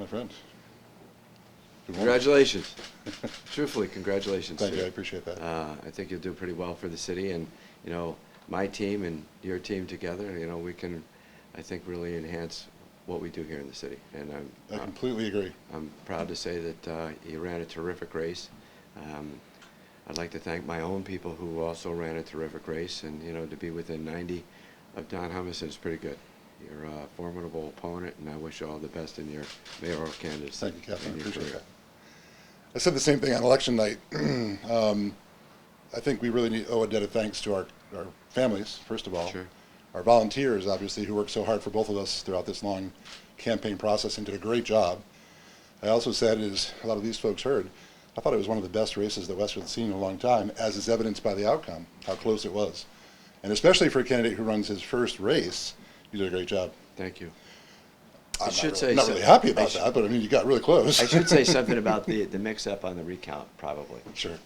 my friend. Good morning. Congratulations. Truthfully, congratulations. Thank you. I appreciate that. I think you'll do pretty well for the city, and my team and your team together, we can, I think, really enhance what we do here in the city. And I completely agree. I'm proud to say that you ran a terrific race. I'd like to thank my own people who also ran a terrific race, and to be within 90 of Don Humison is pretty good. You're a formidable opponent, and I wish you all the best in your mayoral candidacy. Thank you, Captain. I appreciate career. that. I said the same thing on election night. I think we really owe a debt of thanks to our families, first of all. Sure. Our volunteers, obviously, who worked so hard for both of us throughout this long campaign process and did a great job. I also said, as a lot of these folks heard, I thought it was one of the best races that Westfield's seen in a long time, as is evidenced by the outcome, how close it was. And especially for a candidate who runs his first race, you did a great job. Thank you. I'm should not really happy about that, but I mean, you got really close. I should say something about the mix-up on the recount, probably. Sure.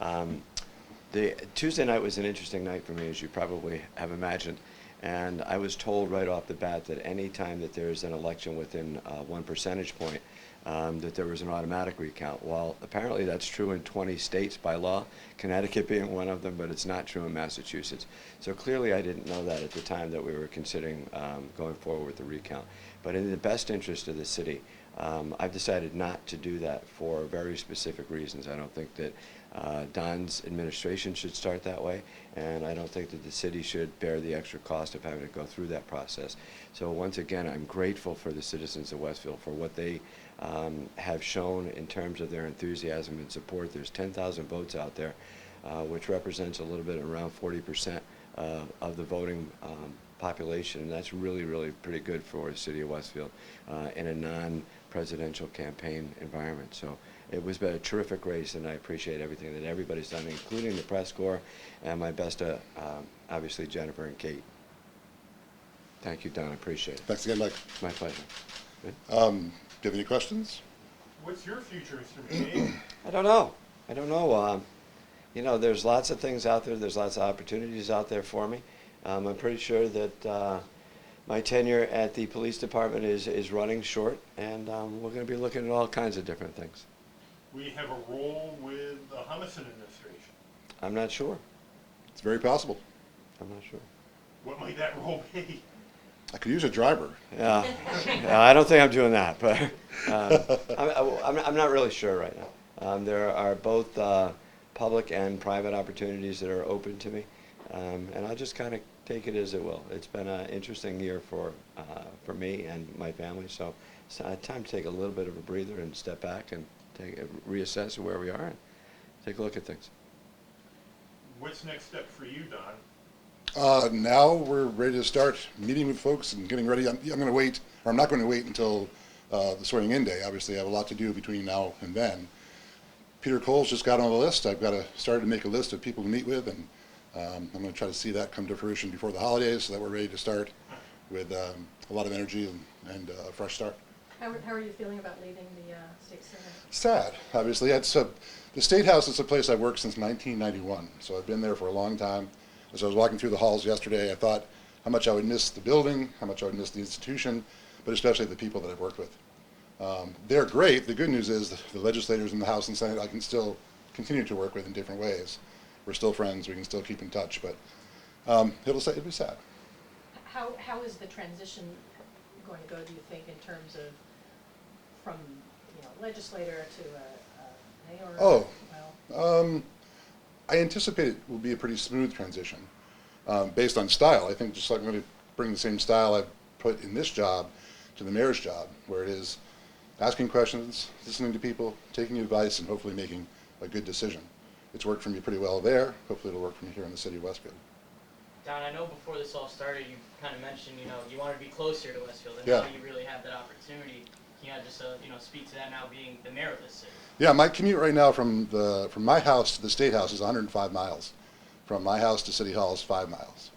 The Tuesday night was an interesting night for me, as you probably have imagined. And I was told right off the bat that any time that there's an election within 1 percentage point, that there was an automatic recount. Well, apparently that's true in 20 states by law, Connecticut being one of them, but it's not true in Massachusetts. So clearly I didn't know that at the time that we were considering going forward with the recount. But in the best interest of the city, I've decided not to do that for very specific reasons. I don't think that Don's administration should start that way, and I don't think that the city should bear the extra cost of having to go through that process. So once again, I'm grateful for the citizens of Westfield for what they have shown in terms of their enthusiasm and support. There's 10,000 votes out there, which represents a little bit around 40% of the voting population, and that's really, really pretty good for the city of Westfield in a non-presidential campaign environment. So it was a terrific race, and I appreciate everything that everybody's done, including the press corps, and my best to, obviously, Jennifer and Kate. Thank you, Don. I appreciate it. Thanks again, Mike. My pleasure. Good? Do you have any questions? What's your future, Mr. McCabe? I don't know. There's lots of things out there. There's lots of opportunities out there for me. I'm pretty sure that my tenure at the police department is running short, and we're going to be looking at all kinds of different things. We have a role with the Humison administration. I'm not sure. It's very possible. I'm not sure. What might that role be? I could use a driver. Yeah, I don't think I'm doing that, but I'm not really sure right now. There are both public and private opportunities that are open to me, and I'll just kind of take it as it will. It's been an interesting year for me and my family, so it's time to take a little bit of a breather and step back and reassess where we are and take a look at things. What's next step for you, Don? Now we're ready to start meeting with folks and getting ready. I'm going to wait, or I'm not going to wait until the swearing-in day. Obviously, I have a lot to do between now and then. Peter Cole's just got on the list. I've got to start to make a list of people to meet with, and I'm going to try to see that come to fruition before the holidays so that we're ready to start with a lot of energy and a fresh start. How are you feeling about leaving the state senate? Sad, obviously. The State House is a place I've worked since 1991, so I've been there for a long time. As I was walking through the halls yesterday, I thought how much I would miss the building, how much I would miss the institution, but especially the people that I've worked with. They're great. The good news is the legislators in the House and Senate I can still continue to work with in different ways. We're still friends. We can still keep in touch, but it'll be sad. How is the transition going to go, do you think, in terms of from legislator to a mayor? Oh, well, I anticipate it will be a pretty smooth transition based on style. I think just like I'm going to bring the same style I've put in this job to the mayor's job, where it is asking questions, listening to people, taking advice, and hopefully making a good decision. It's worked for me pretty well there. Hopefully it'll work for me here in the city of Westfield. Don, I know before this all started, you kind of mentioned, you wanted to be closer to Westfield, and Yeah. now you really have that opportunity. Can you just, speak to that now being the mayor of this city? Yeah, my commute right now from my house to the State House is 105 miles. From my house to City Hall is 5 miles.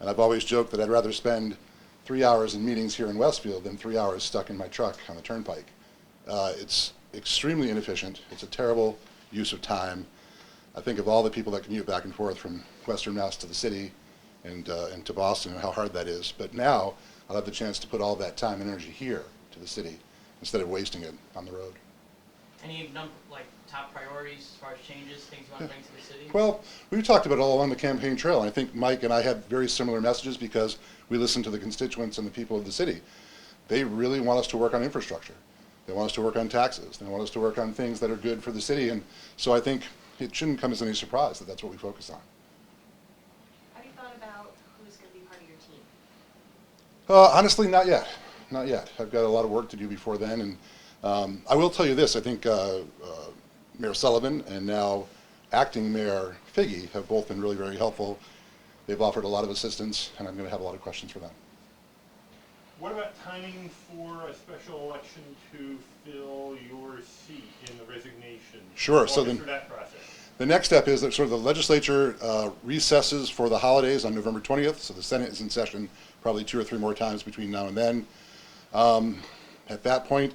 And I've always joked that I'd rather spend 3 hours in meetings here in Westfield than 3 hours stuck in my truck on the turnpike. It's extremely inefficient. It's a terrible use of time. I think of all the people that commute back and forth from Western Mass to the city and to Boston and how hard that is. But now I'll have the chance to put all that time and energy here to the city instead of wasting it on the road. Any like top priorities as far as changes, things you want to bring to the city? Well, we've talked about it all along the campaign trail. I think Mike and I had very similar messages because we listen to the constituents and the people of the city. They really want us to work on infrastructure. They want us to work on taxes. They want us to work on things that are good for the city. And so I think it shouldn't come as any surprise that that's what we focus on. Have you thought about who's going to be part of your team? Honestly, not yet. Not yet. I've got a lot of work to do before then. And I will tell you this. I think Mayor Sullivan and now Acting Mayor Figge have both been really very helpful. They've offered a lot of assistance, and I'm going to have a lot of questions for them. What about timing for a special election to fill your seat in the resignation? Sure, so Walk us then- through that process. The next step is that sort of the legislature recesses for the holidays on November 20th, so the Senate is in session probably 2 or 3 more times between now and then. At that point,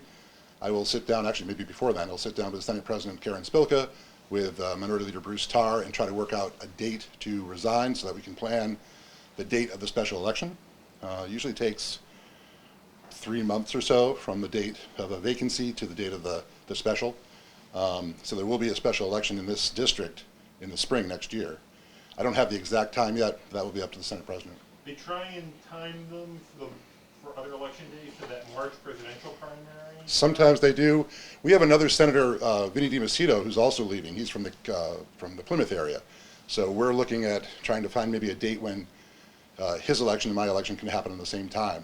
I will sit down, actually maybe before then, I'll sit down with Senate President Karen Spilka, with Minority Leader Bruce Tarr, and try to work out a date to resign so that we can plan the date of the special election. Usually takes 3 months or so from the date of a vacancy to the date of the special. So there will be a special election in this district in the spring next year. I don't have the exact time yet. That will be up to the Senate President. They try and time them for other election days for that March presidential primary? Sometimes they do. We have another Senator, Vinny DiMacedo, who's also leaving. He's from the Plymouth area. So we're looking at trying to find maybe a date when his election and my election can happen at the same time.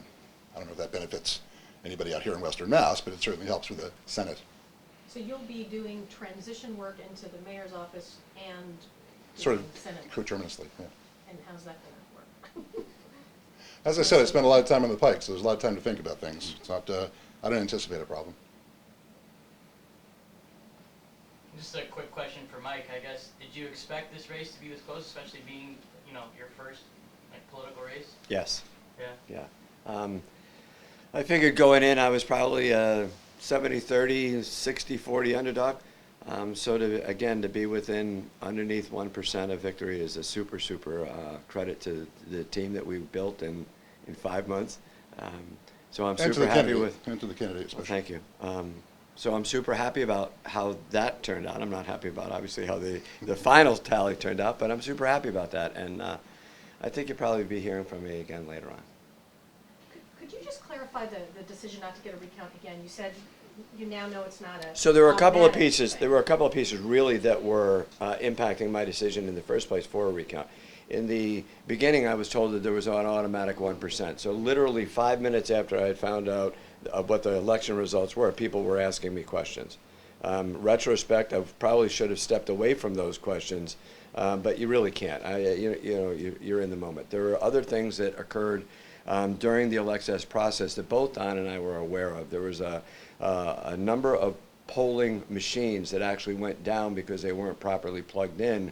I don't know if that benefits anybody out here in Western Mass, but it certainly helps with the Senate. So you'll be doing transition work into the mayor's office and Sort doing of Senate? coterminously, yeah. And how's that gonna work? As I said, I spent a lot of time on the Pike, so there's a lot of time to think about things. It's not, I don't anticipate a problem. Just a quick question for Mike, I guess. Did you expect this race to be this close, especially being, your first political race? Yes. Yeah. Yeah. I figured going in, I was probably a 70-30, 60-40 underdog. So to be within underneath 1% of victory is a super credit to the team that we built in 5 months. So I'm super happy with. And to the candidate Well, especially. thank you. So I'm super happy about how that turned out. I'm not happy about obviously how the final tally turned out, but I'm super happy about that. And I think you'll probably be hearing from me again later on. Could you just clarify the decision not to get a recount again? You said you now know it's not a. So there were a couple of automatic pieces. thing. There were a couple of pieces really that were impacting my decision in the first place for a recount. In the beginning, I was told that there was an automatic 1%. So literally 5 minutes after I had found out what the election results were, people were asking me questions. Retrospect, I probably should have stepped away from those questions, but you really can't. You're in the moment. There were other things that occurred during the election process that both Don and I were aware of. There was a number of polling machines that actually went down because they weren't properly plugged in.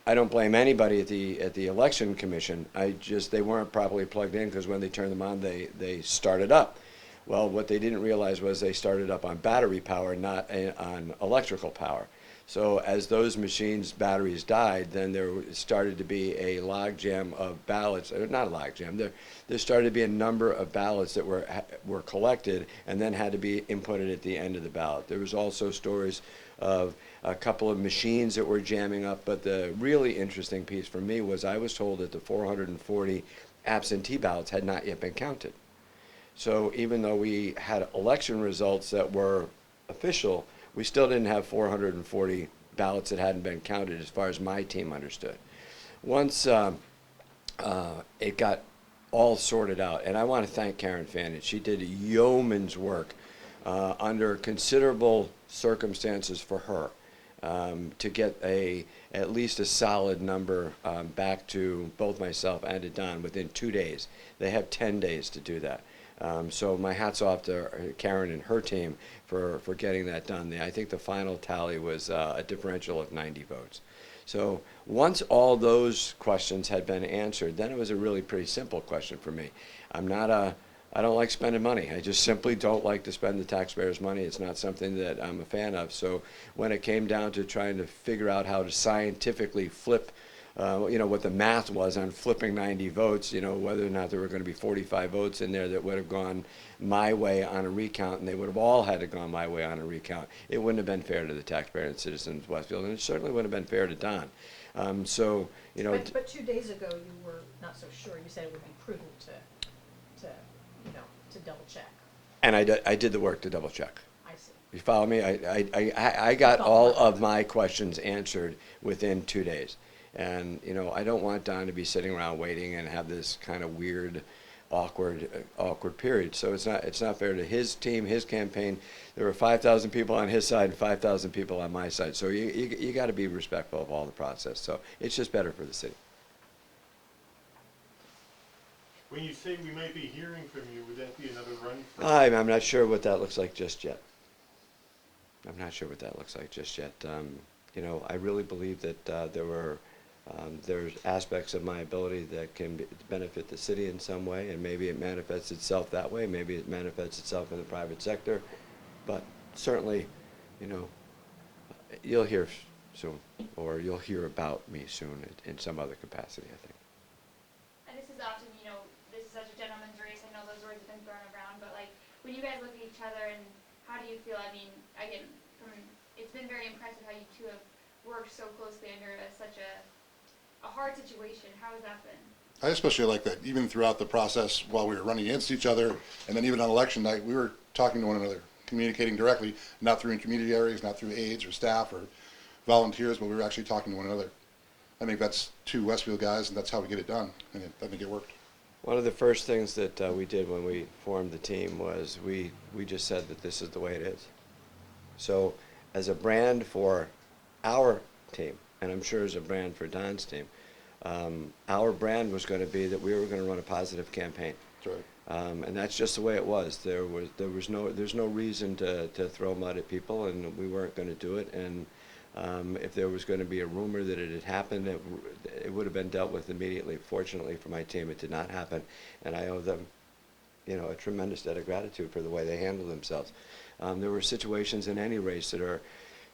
I don't blame anybody at the election commission. They weren't properly plugged in because when they turned them on, they started up. Well, what they didn't realize was they started up on battery power, not on electrical power. So as those machines' batteries died, then there started to be a logjam of ballots. Not a logjam. There started to be a number of ballots that were collected and then had to be inputted at the end of the ballot. There was also stories of a couple of machines that were jamming up. But the really interesting piece for me was I was told that the 440 absentee ballots had not yet been counted. So even though we had election results that were official, we still didn't have 440 ballots that hadn't been counted as far as my team understood. Once it got all sorted out, and I want to thank Karen Fannin. She did yeoman's work under considerable circumstances for her to get at least a solid number back to both myself and to Don within 2 days. They have 10 days to do that. So my hat's off to Karen and her team for getting that done. I think the final tally was a differential of 90 votes. So once all those questions had been answered, then it was a really pretty simple question for me. I don't like spending money. I just simply don't like to spend the taxpayers' money. It's not something that I'm a fan of. So when it came down to trying to figure out how to scientifically flip you know, what the math was on flipping 90 votes, you know, whether or not there were going to be 45 votes in there that would have gone my way on a recount, and they would have all had to gone my way on a recount. It wouldn't have been fair to the taxpayer and citizens of Westfield, and it certainly wouldn't have been fair to Don. So, you know, But 2 days ago, you were not so sure. You said it would be prudent to double check. and I did the work to double check. I see. You follow me? I got all of my questions answered within 2 days. And, you know, I don't want Don to be sitting around waiting and have this kind of weird, awkward period. So it's not fair to his team, his campaign. There were 5,000 people on his side and 5,000 people on my side. So you got to be respectful of all the process. So it's just better for the city. When you say we might be hearing from you, would that be another run for? I'm not sure what that looks like just yet. I'm not sure what that looks like just yet. You know, I really believe that there's aspects of my ability that can benefit the city in some way, and maybe it manifests itself that way. Maybe it manifests itself in the private sector, but certainly, you know, you'll hear soon, or you'll hear about me soon in some other capacity, I think. And this is often, you know, this is such a gentleman's race. I know those words have been thrown around, but like when you guys look at each other and how do you feel? I mean, again, it's been very impressive how you two have worked so closely under such a hard situation. How has that been? I especially like that even throughout the process while we were running against each other, and then even on election night, we were talking to one another, communicating directly, not through intermediaries, not through aides or staff or volunteers, but we were actually talking to one another. I think that's two Westfield guys, and that's how we get it done, and I think it worked. One of the first things that we did when we formed the team was we just said that this is the way it is. So as a brand for our team, and I'm sure as a brand for Don's team, our brand was going to be that we were going to run a positive campaign. That's right. And that's just the way it was. There's no reason to throw mud at people, and we weren't going to do it. And if there was going to be a rumor that it had happened, it would have been dealt with immediately. Fortunately for my team, it did not happen, and I owe them, you know, a tremendous debt of gratitude for the way they handled themselves. There were situations in any race that are,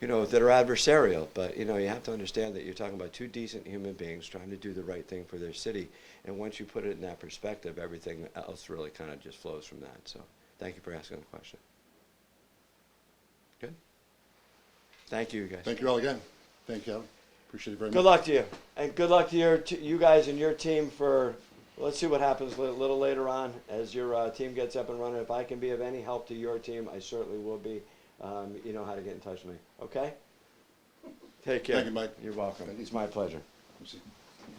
you know, that are adversarial, but you know, you have to understand that you're talking about two decent human beings trying to do the right thing for their city, and once you put it in that perspective, everything else really kind of just flows from that. So, thank you for asking the question. Good. Thank you, guys. Thank you all again. Thank you, Alan. Appreciate it very much. Good luck to you, and good luck to you guys and your team for. Let's see what happens a little later on as your team gets up and running. If I can be of any help to your team, I certainly will be. You know how to get in touch with me. Okay? Take care. Thank you, Mike. You're welcome. Thank you. It's my pleasure. Let me see.